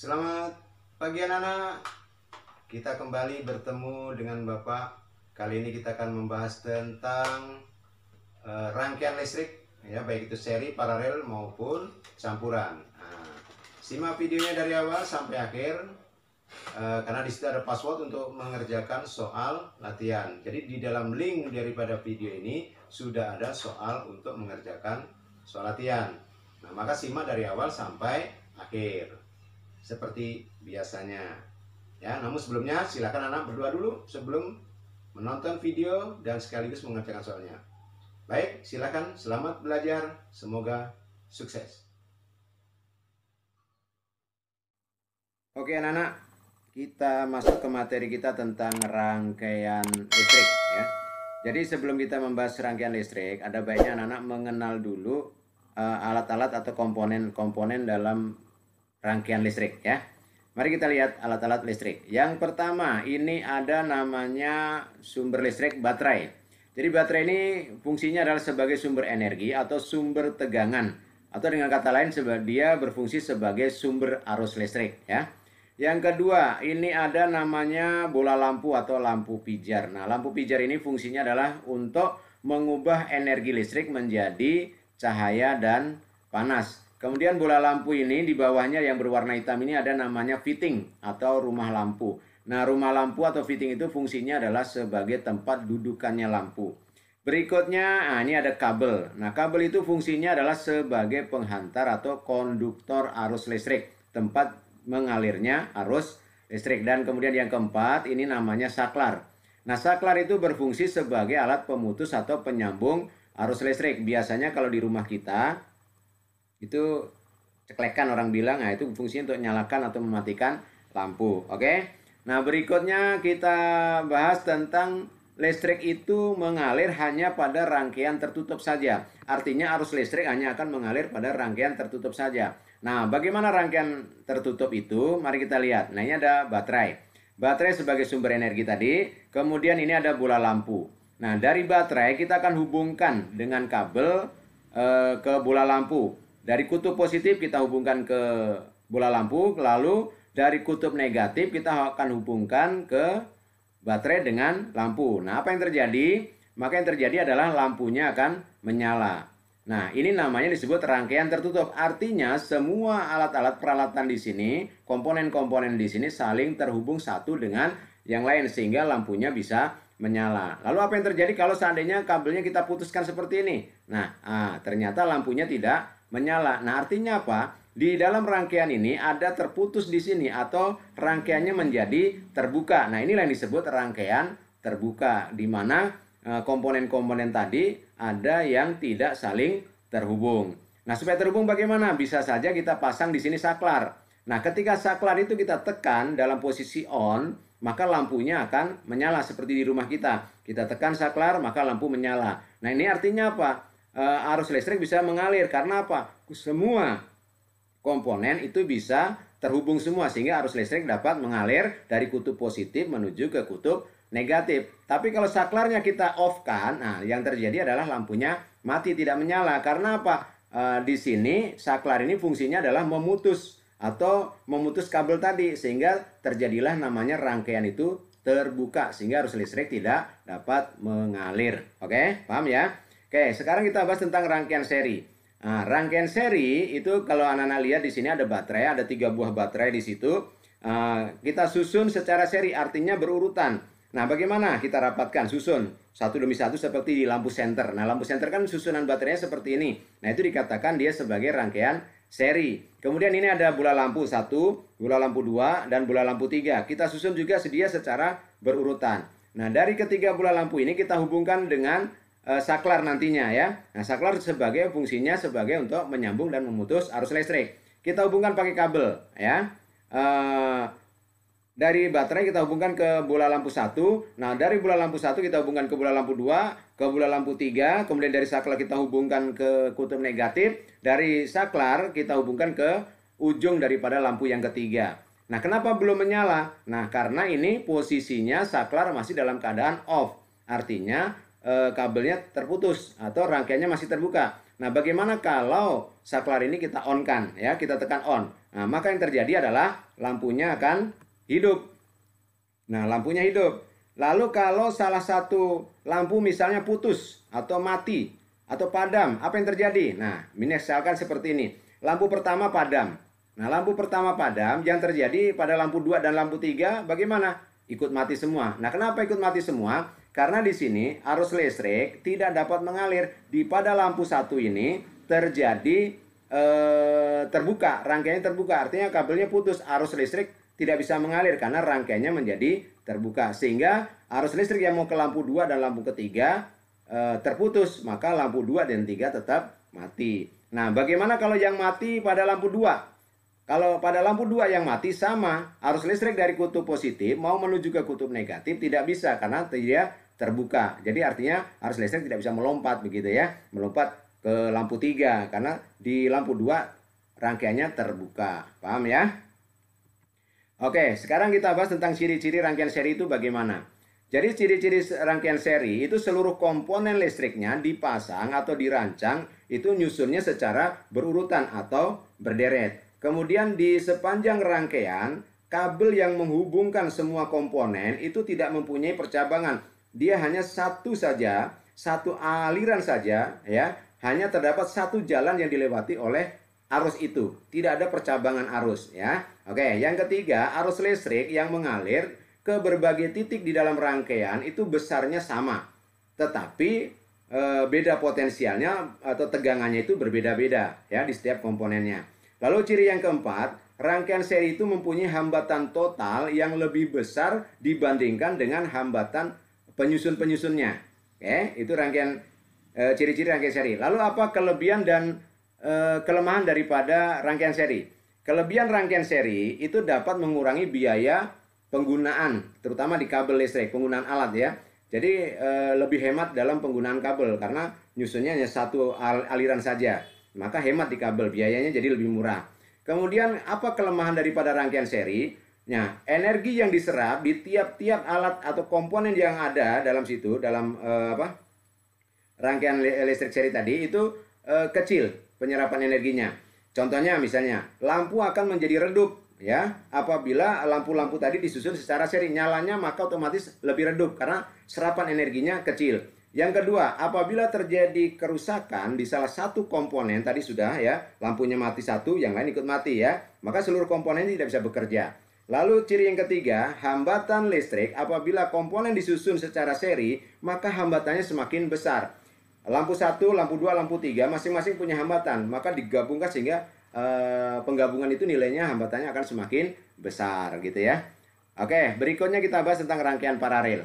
Selamat pagi anak-anak. Kita kembali bertemu dengan Bapak. Kali ini kita akan membahas tentang rangkaian listrik, ya, baik itu seri, paralel maupun campuran. Nah, simak videonya dari awal sampai akhir, karena di situ ada password untuk mengerjakan soal latihan. Jadi di dalam link daripada video ini sudah ada soal untuk mengerjakan soal latihan. Nah, maka simak dari awal sampai akhir seperti biasanya, ya. Namun sebelumnya silakan anak berdoa dulu sebelum menonton video dan sekaligus mengerjakan soalnya. Baik, silakan, selamat belajar, semoga sukses. Oke anak-anak, kita masuk ke materi kita tentang rangkaian listrik, ya. Jadi sebelum kita membahas rangkaian listrik, ada baiknya anak-anak mengenal dulu alat-alat atau komponen-komponen dalam rangkaian listrik, ya. Mari kita lihat alat-alat listrik. Yang pertama, ini ada namanya sumber listrik baterai. Jadi baterai ini fungsinya adalah sebagai sumber energi atau sumber tegangan, atau dengan kata lain dia berfungsi sebagai sumber arus listrik, ya. Yang kedua, ini ada namanya bola lampu atau lampu pijar. Nah, lampu pijar ini fungsinya adalah untuk mengubah energi listrik menjadi cahaya dan panas. Kemudian bola lampu ini di bawahnya yang berwarna hitam ini ada namanya fitting atau rumah lampu. Nah, rumah lampu atau fitting itu fungsinya adalah sebagai tempat dudukannya lampu. Berikutnya, ini ada kabel. Nah, kabel itu fungsinya adalah sebagai penghantar atau konduktor arus listrik, tempat mengalirnya arus listrik. Dan kemudian yang keempat, ini namanya saklar. Nah, saklar itu berfungsi sebagai alat pemutus atau penyambung arus listrik. Biasanya kalau di rumah kita itu ceklekan orang bilang, nah itu fungsinya untuk nyalakan atau mematikan lampu. Oke. Nah, berikutnya kita bahas tentang listrik itu mengalir hanya pada rangkaian tertutup saja. Artinya arus listrik hanya akan mengalir pada rangkaian tertutup saja. Nah, bagaimana rangkaian tertutup itu? Mari kita lihat. Nah, ini ada baterai. Baterai sebagai sumber energi tadi. Kemudian ini ada bola lampu. Nah, dari baterai kita akan hubungkan dengan kabel ke bola lampu. Dari kutub positif kita hubungkan ke bola lampu, lalu dari kutub negatif kita akan hubungkan ke baterai dengan lampu. Nah, apa yang terjadi? Maka yang terjadi adalah lampunya akan menyala. Nah, ini namanya disebut rangkaian tertutup. Artinya semua alat-alat peralatan di sini, komponen-komponen di sini saling terhubung satu dengan yang lain sehingga lampunya bisa menyala. Lalu apa yang terjadi kalau seandainya kabelnya kita putuskan seperti ini? Nah, ternyata lampunya tidak menyala. Nah, artinya apa? Di dalam rangkaian ini ada terputus di sini atau rangkaiannya menjadi terbuka. Nah, inilah yang disebut rangkaian terbuka, di mana komponen-komponen tadi ada yang tidak saling terhubung. Nah, supaya terhubung bagaimana? Bisa saja kita pasang di sini saklar. Nah, ketika saklar itu kita tekan dalam posisi on, maka lampunya akan menyala seperti di rumah kita. Kita tekan saklar, maka lampu menyala. Nah, ini artinya apa? Arus listrik bisa mengalir karena apa? Semua komponen itu bisa terhubung semua sehingga arus listrik dapat mengalir dari kutub positif menuju ke kutub negatif. Tapi kalau saklarnya kita off-kan, nah yang terjadi adalah lampunya mati, tidak menyala. Karena apa? Di sini saklar ini fungsinya adalah memutus atau memutus kabel tadi sehingga terjadilah namanya rangkaian itu terbuka sehingga arus listrik tidak dapat mengalir. Oke, paham ya? Oke, sekarang kita bahas tentang rangkaian seri. Nah, rangkaian seri itu kalau anak-anak lihat di sini ada baterai, ada 3 buah baterai di situ. Kita susun secara seri, artinya berurutan. Nah, bagaimana kita rapatkan, susun satu demi satu seperti di lampu senter. Nah, lampu senter kan susunan baterainya seperti ini. Nah, itu dikatakan dia sebagai rangkaian seri. Kemudian ini ada bola lampu 1, bola lampu 2, dan bola lampu 3. Kita susun juga sedia secara berurutan. Nah, dari ketiga bola lampu ini kita hubungkan dengan saklar nantinya, ya. Nah, saklar sebagai fungsinya sebagai untuk menyambung dan memutus arus listrik. Kita hubungkan pakai kabel, ya. Dari baterai kita hubungkan ke bola lampu 1. Nah, dari bola lampu 1 kita hubungkan ke bola lampu 2, ke bola lampu 3, kemudian dari saklar kita hubungkan ke kutub negatif. Dari saklar kita hubungkan ke ujung daripada lampu yang ketiga. Nah, kenapa belum menyala? Nah, karena ini posisinya saklar masih dalam keadaan off. Artinya kabelnya terputus atau rangkaiannya masih terbuka. Nah, bagaimana kalau saklar ini kita on kan, ya, kita tekan on. Nah, maka yang terjadi adalah lampunya akan hidup. Nah, lampunya hidup. Lalu kalau salah satu lampu misalnya putus atau mati atau padam, apa yang terjadi? Nah, misalkan seperti ini. Lampu pertama padam. Nah, lampu pertama padam, yang terjadi pada lampu 2 dan lampu 3 bagaimana? Ikut mati semua. Nah, kenapa ikut mati semua? Karena di sini arus listrik tidak dapat mengalir. Di pada lampu 1 ini terjadi terbuka, rangkaiannya terbuka, artinya kabelnya putus, arus listrik tidak bisa mengalir karena rangkaiannya menjadi terbuka, sehingga arus listrik yang mau ke lampu 2 dan lampu ketiga terputus, maka lampu 2 dan 3 tetap mati. Nah, bagaimana kalau yang mati pada lampu 2? Kalau pada lampu 2 yang mati sama, arus listrik dari kutub positif mau menuju ke kutub negatif tidak bisa karena dia terbuka. Jadi artinya arus listrik tidak bisa melompat begitu ya, melompat ke lampu 3 karena di lampu 2 rangkaiannya terbuka. Paham ya? Oke, sekarang kita bahas tentang ciri-ciri rangkaian seri itu bagaimana. Jadi ciri-ciri rangkaian seri itu seluruh komponen listriknya dipasang atau dirancang itu nyusunnya secara berurutan atau berderet. Kemudian di sepanjang rangkaian, kabel yang menghubungkan semua komponen itu tidak mempunyai percabangan. Dia hanya satu saja, satu aliran saja ya. Hanya terdapat satu jalan yang dilewati oleh arus itu. Tidak ada percabangan arus ya. Oke, yang ketiga, arus listrik yang mengalir ke berbagai titik di dalam rangkaian itu besarnya sama. Tetapi beda potensialnya atau tegangannya itu berbeda-beda ya di setiap komponennya. Lalu ciri yang keempat, rangkaian seri itu mempunyai hambatan total yang lebih besar dibandingkan dengan hambatan penyusun-penyusunnya. Oke, itu rangkaian ciri-ciri rangkaian seri. Lalu apa kelebihan dan kelemahan daripada rangkaian seri? Kelebihan rangkaian seri itu dapat mengurangi biaya penggunaan, terutama di kabel listrik, penggunaan alat ya. Jadi lebih hemat dalam penggunaan kabel karena nyusunnya hanya satu aliran saja. Maka hemat di kabel, biayanya jadi lebih murah. Kemudian apa kelemahan daripada rangkaian seri? Nah, energi yang diserap di tiap-tiap alat atau komponen yang ada dalam situ, dalam rangkaian listrik seri tadi itu kecil penyerapan energinya. Contohnya misalnya lampu akan menjadi redup ya apabila lampu-lampu tadi disusun secara seri, nyalanya maka otomatis lebih redup karena serapan energinya kecil. Yang kedua, apabila terjadi kerusakan di salah satu komponen tadi sudah ya, lampunya mati satu, yang lain ikut mati ya, maka seluruh komponen tidak bisa bekerja. Lalu ciri yang ketiga, hambatan listrik apabila komponen disusun secara seri, maka hambatannya semakin besar. Lampu 1, lampu 2, lampu 3 masing-masing punya hambatan, maka digabungkan sehingga penggabungan itu nilainya hambatannya akan semakin besar gitu ya. Oke, berikutnya kita bahas tentang rangkaian paralel.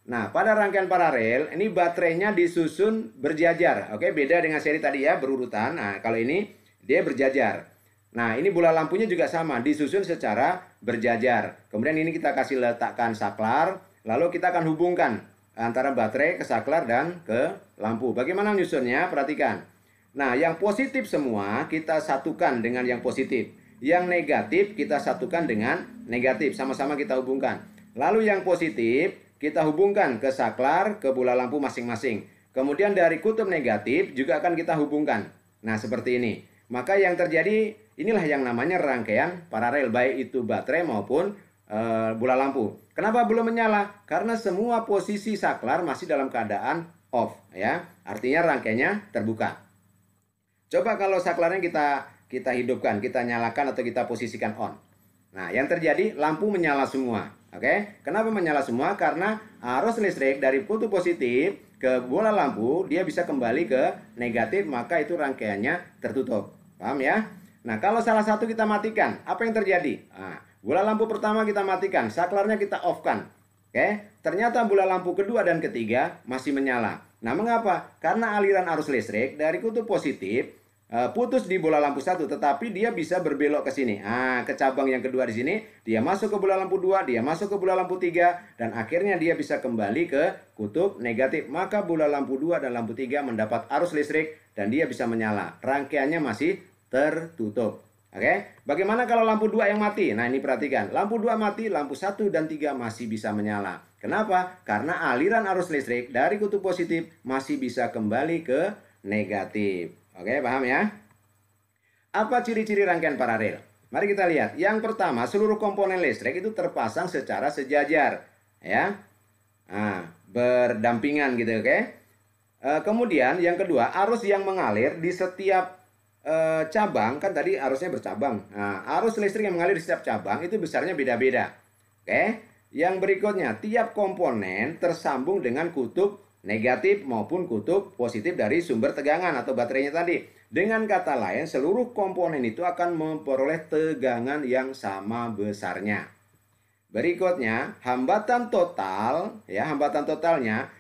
Nah, pada rangkaian paralel ini baterainya disusun berjajar. Oke, beda dengan seri tadi ya, berurutan. Nah, kalau ini dia berjajar. Nah, ini bola lampunya juga sama, disusun secara berjajar. Kemudian ini kita kasih letakkan saklar, lalu kita akan hubungkan antara baterai ke saklar dan ke lampu. Bagaimana nyusunnya? Perhatikan. Nah, yang positif semua kita satukan dengan yang positif. Yang negatif kita satukan dengan negatif, sama-sama kita hubungkan. Lalu yang positif kita hubungkan ke saklar, ke bola lampu masing-masing. Kemudian dari kutub negatif juga akan kita hubungkan. Nah, seperti ini. Maka yang terjadi inilah yang namanya rangkaian paralel, baik itu baterai maupun bola lampu. Kenapa belum menyala? Karena semua posisi saklar masih dalam keadaan off ya. Artinya rangkaiannya terbuka. Coba kalau saklarnya kita hidupkan, kita nyalakan atau kita posisikan on. Nah, yang terjadi lampu menyala semua. Oke, kenapa menyala semua? Karena arus listrik dari kutub positif ke bola lampu dia bisa kembali ke negatif, maka itu rangkaiannya tertutup. Paham ya? Nah, kalau salah satu kita matikan, apa yang terjadi? Nah, bola lampu pertama kita matikan, saklarnya kita off-kan. Oke, ternyata bola lampu kedua dan ketiga masih menyala. Nah, mengapa? Karena aliran arus listrik dari kutub positif putus di bola lampu 1, tetapi dia bisa berbelok ke sini. Ke cabang yang kedua di sini, dia masuk ke bola lampu 2, dia masuk ke bola lampu 3, dan akhirnya dia bisa kembali ke kutub negatif. Maka bola lampu 2 dan lampu 3 mendapat arus listrik dan dia bisa menyala. Rangkaiannya masih tertutup. Oke, bagaimana kalau lampu 2 yang mati? Nah, ini perhatikan. Lampu 2 mati, lampu 1 dan 3 masih bisa menyala. Kenapa? Karena aliran arus listrik dari kutub positif masih bisa kembali ke negatif. Oke, paham ya? Apa ciri-ciri rangkaian paralel? Mari kita lihat. Yang pertama, seluruh komponen listrik itu terpasang secara sejajar, ya. Nah, berdampingan gitu, oke. Kemudian yang kedua, arus yang mengalir di setiap cabang, kan tadi arusnya bercabang. Nah, arus listrik yang mengalir di setiap cabang itu besarnya beda-beda. Oke. Yang berikutnya, tiap komponen tersambung dengan kutub negatif maupun kutub positif dari sumber tegangan atau baterainya tadi. Dengan kata lain, seluruh komponen itu akan memperoleh tegangan yang sama besarnya. Berikutnya, hambatan total, ya, hambatan totalnya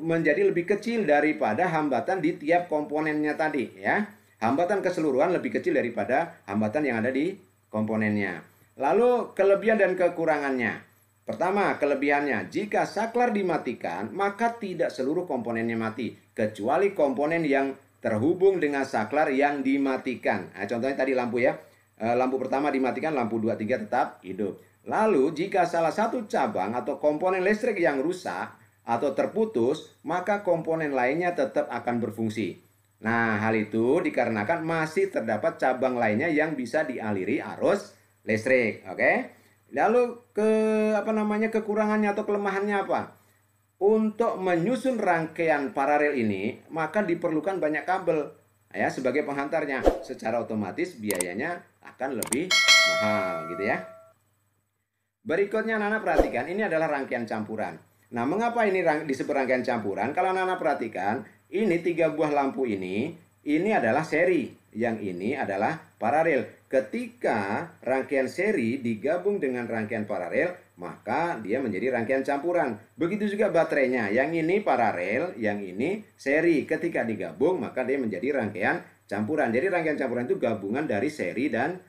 menjadi lebih kecil daripada hambatan di tiap komponennya tadi, ya. Hambatan keseluruhan lebih kecil daripada hambatan yang ada di komponennya. Lalu kelebihan dan kekurangannya. Pertama, kelebihannya, jika saklar dimatikan, maka tidak seluruh komponennya mati, kecuali komponen yang terhubung dengan saklar yang dimatikan. Nah, contohnya tadi lampu, ya. Lampu pertama dimatikan, lampu 2, 3 tetap hidup. Lalu, jika salah satu cabang atau komponen listrik yang rusak atau terputus, maka komponen lainnya tetap akan berfungsi. Nah, hal itu dikarenakan masih terdapat cabang lainnya yang bisa dialiri arus listrik, oke? Lalu kekurangannya atau kelemahannya apa? Untuk menyusun rangkaian paralel ini, maka diperlukan banyak kabel, ya, sebagai penghantarnya. Secara otomatis biayanya akan lebih mahal, gitu ya. Berikutnya anak-anak perhatikan, ini adalah rangkaian campuran. Nah, mengapa ini disebut rangkaian campuran? Kalau anak-anak perhatikan, ini 3 buah lampu ini adalah seri, yang ini adalah paralel. Ketika rangkaian seri digabung dengan rangkaian paralel, maka dia menjadi rangkaian campuran. Begitu juga baterainya, yang ini paralel, yang ini seri. Ketika digabung, maka dia menjadi rangkaian campuran. Jadi rangkaian campuran itu gabungan dari seri dan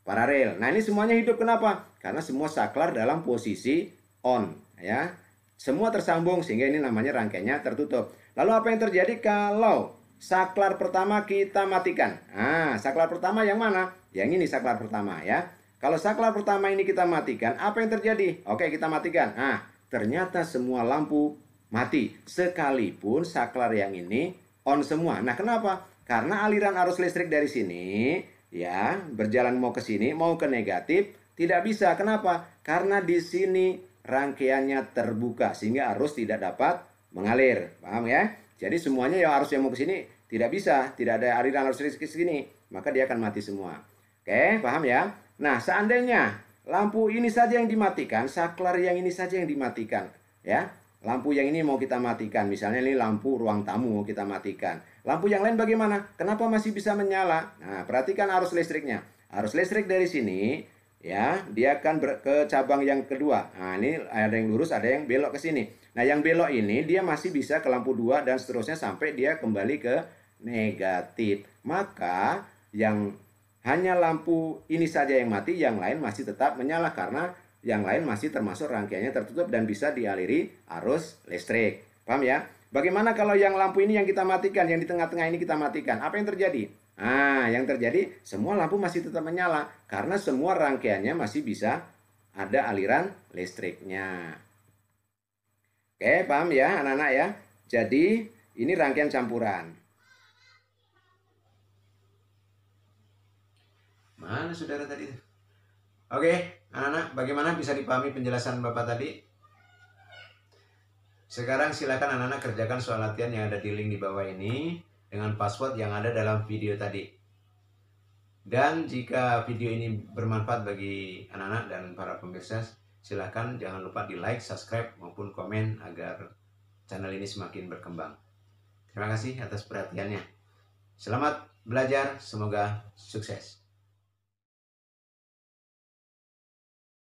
paralel. Nah, ini semuanya hidup, kenapa? Karena semua saklar dalam posisi on, ya. Semua tersambung sehingga ini namanya rangkaiannya tertutup. Lalu apa yang terjadi kalau saklar pertama kita matikan? Nah, saklar pertama yang mana? Yang ini saklar pertama, ya. Kalau saklar pertama ini kita matikan, apa yang terjadi? Oke, kita matikan. Nah, ternyata semua lampu mati. Sekalipun saklar yang ini on semua. Nah, kenapa? Karena aliran arus listrik dari sini, ya, berjalan mau ke sini, mau ke negatif, tidak bisa. Kenapa? Karena di sini rangkaiannya terbuka sehingga arus tidak dapat mengalir. Paham, ya? Jadi semuanya yang arus yang mau ke sini tidak bisa, tidak ada aliran arus listrik ke sini, maka dia akan mati semua. Oke, paham ya? Nah, seandainya lampu ini saja yang dimatikan, saklar yang ini saja yang dimatikan, ya. Lampu yang ini mau kita matikan, misalnya ini lampu ruang tamu mau kita matikan. Lampu yang lain bagaimana? Kenapa masih bisa menyala? Nah, perhatikan arus listriknya. Arus listrik dari sini, ya, dia akan ke cabang yang kedua. Nah, ini ada yang lurus, ada yang belok ke sini. Nah, yang belok ini dia masih bisa ke lampu 2 dan seterusnya sampai dia kembali ke negatif. Maka yang hanya lampu ini saja yang mati, yang lain masih tetap menyala karena yang lain masih termasuk rangkaiannya tertutup dan bisa dialiri arus listrik. Paham, ya? Bagaimana kalau yang lampu ini yang kita matikan, yang di tengah-tengah ini kita matikan? Apa yang terjadi? Nah, yang terjadi semua lampu masih tetap menyala karena semua rangkaiannya masih bisa ada aliran listriknya. Oke, paham ya anak-anak, ya? Jadi ini rangkaian campuran. Mana saudara tadi? Oke, anak-anak, bagaimana bisa dipahami penjelasan Bapak tadi? Sekarang silakan anak-anak kerjakan soal latihan yang ada di link di bawah ini dengan password yang ada dalam video tadi. Dan jika video ini bermanfaat bagi anak-anak dan para pemirsa, silakan jangan lupa di like, subscribe, maupun komen agar channel ini semakin berkembang. Terima kasih atas perhatiannya. Selamat belajar, semoga sukses.